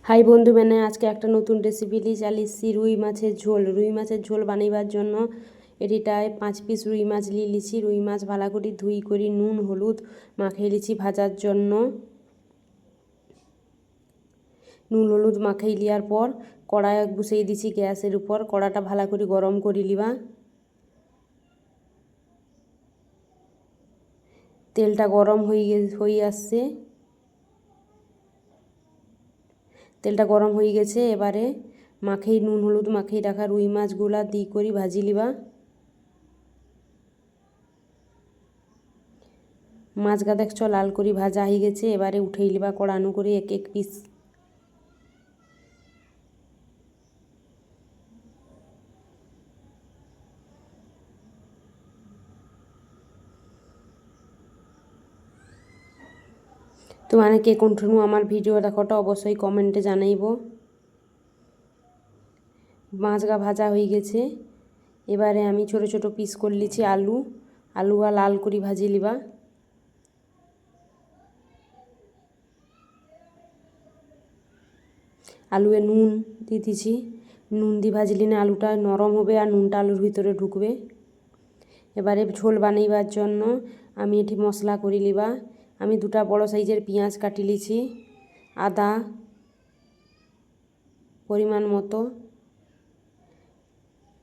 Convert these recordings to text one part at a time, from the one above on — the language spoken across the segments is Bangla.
হাই বন্ধু মানে আজকে একটা নতুন রেসিপি নিয়ে চালিয়েছি রুই মাছের ঝোল। রুই মাছের ঝোল বানাইবার জন্য এটিটায় 5 পিস রুই মাছ নিয়ে লিছি। রুই মাছ ভালো করে ধুই করে নুন হলুদ মাখিয়ে লিছি ভাজার জন্য। নুন হলুদ মাখিয়ে লিয়ার পর কড়াই বসিয়ে দিছি গ্যাসের উপর। কড়াটা ভালো করে গরম করে লিবা। তেলটা গরম হয়ে আসছে। তেলটা গরম হয়ে গেছে। এবারে মাখিয়ে নুন হলুদ মাখিয়ে রাখা রুই মাছগুলা দিয়ে করে ভাজি লিবা। মাছগা দেখছ লাল করে ভাজা হয়ে গেছে। এবারে উঠেই লিবা কড়ানো করে এক এক পিস। তোমার কে কোনঠুনু আমার ভিডিও দেখোটা অবশ্যই কমেন্টে জানাইব। মাছগা ভাজা হয়ে গেছে। এবারে আমি ছোট ছোট পিস করে লিছি আলুয়া লাল করে ভাজি লিবা। আলুয়ে নুন দিয়ে দিছি। নুন দিয়ে ভাজলি না আলুটা নরম হবে আর নুনটা আলুর ভিতরে ঢুকবে। এবারে ঝোল বানাইবার জন্য আমি এটি মশলা করে লিবা। আমি দুটা বড় সাইজের পেঁয়াজ কাটি লিছি, আদা পরিমাণ মতো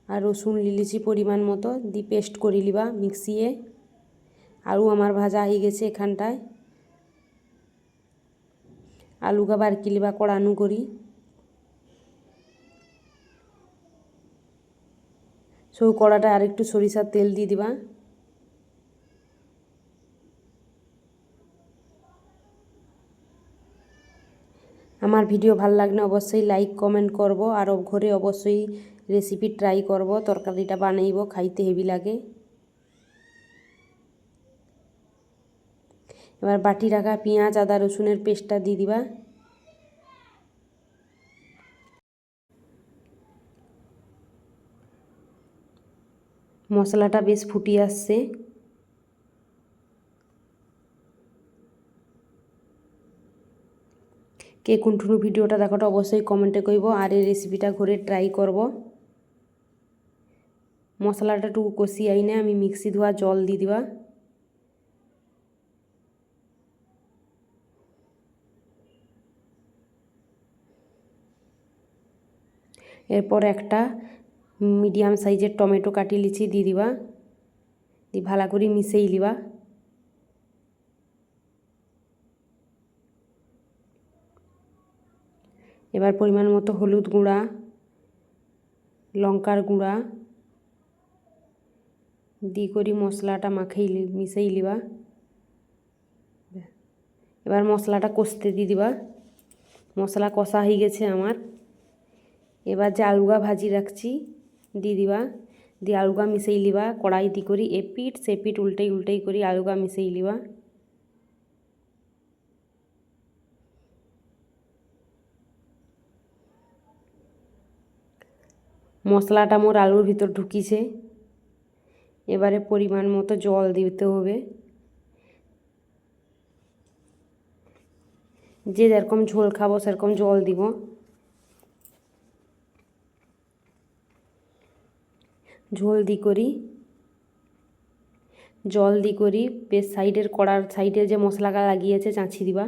আর রসুন লিছি পরিমাণ মতো দিয়ে পেস্ট করে লিবা মিক্সিয়ে। আলু আমার ভাজা হয়ে গেছে। এখানটায় আলুগা বারকি লিবা কড়ানো করি। সো কড়াটা আরেকটু সরিষার তেল দিয়ে দিবা। আমার ভিডিও ভালো লাগলে অবশ্যই লাইক কমেন্ট করব আর ঘরে অবশ্যই রেসিপি ট্রাই করব। তরকারিটা বানাইব, খাইতে হেভি লাগে। এবার বাটি রাখা পেঁয়াজ আদা রসুনের পেস্টটা দিয়ে দিবা। মশলাটা বেশ ফুটিয়ে আসছে। কে কোনঠুনু ভিডিওটা দেখোটা অবশ্যই কমেন্টে কইব আর এই রেসিপিটা ঘরে ট্রাই করব। মশলাটা একটু কষি আইনে আমি মিক্সি ধোয়া জল দিয়ে দিবা। এরপর একটা মিডিয়াম সাইজের টমেটো কাটি লিছি দিয়ে দিবা। দিয়ে ভালো করে মিশিয়ে লিবা। এবার পরিমাণ মতো হলুদ গুঁড়া লঙ্কার গুঁড়া দিয়ে করি মশলাটা মিশাই লিবা। এবার মশলাটা কষতে দিয়ে দিবা। মশলা কষা হয়ে গেছে আমার। এবার যে আলুগা ভাজি রাখছি দিয়ে দিবা। দিয়ে আলুগা মিশাই লিবা। কড়াই দিয়ে করি এপিট সেপিট উল্টাই করি আলুগা মিশাই লিবা। মশলাটা মোর আলুর ভিতর ঢুকিছে। এবারে পরিমাণ মতো জল দিতে হবে। যে যেরকম ঝোল খাবো সেরকম জল দিব। ঝোল জল দি করি বেশ সাইডের কড়ার সাইডে যে মশলাটা লাগিয়েছে চাঁছি দিবা।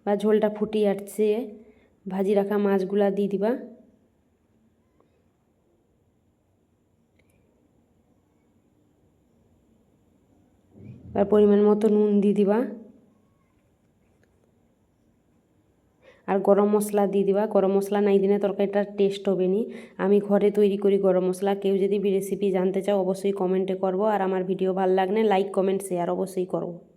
বা ঝোলটা ফুটিয়ে আসছে ভাজি রাখা মাছগুলা দিয়ে দিবা। আর পরিমাণ মতো নুন দিয়ে দিবা আর গরম মশলা দিয়ে দিবা। গরম মশলা নাই দিলে তরকারিটা টেস্ট হবে নি। আমি ঘরে তৈরি করি গরম মশলা। কেউ যদি রেসিপি জানতে চাও অবশ্যই কমেন্টে করবো। আর আমার ভিডিও ভালো লাগলে লাইক কমেন্ট শেয়ার অবশ্যই করবো।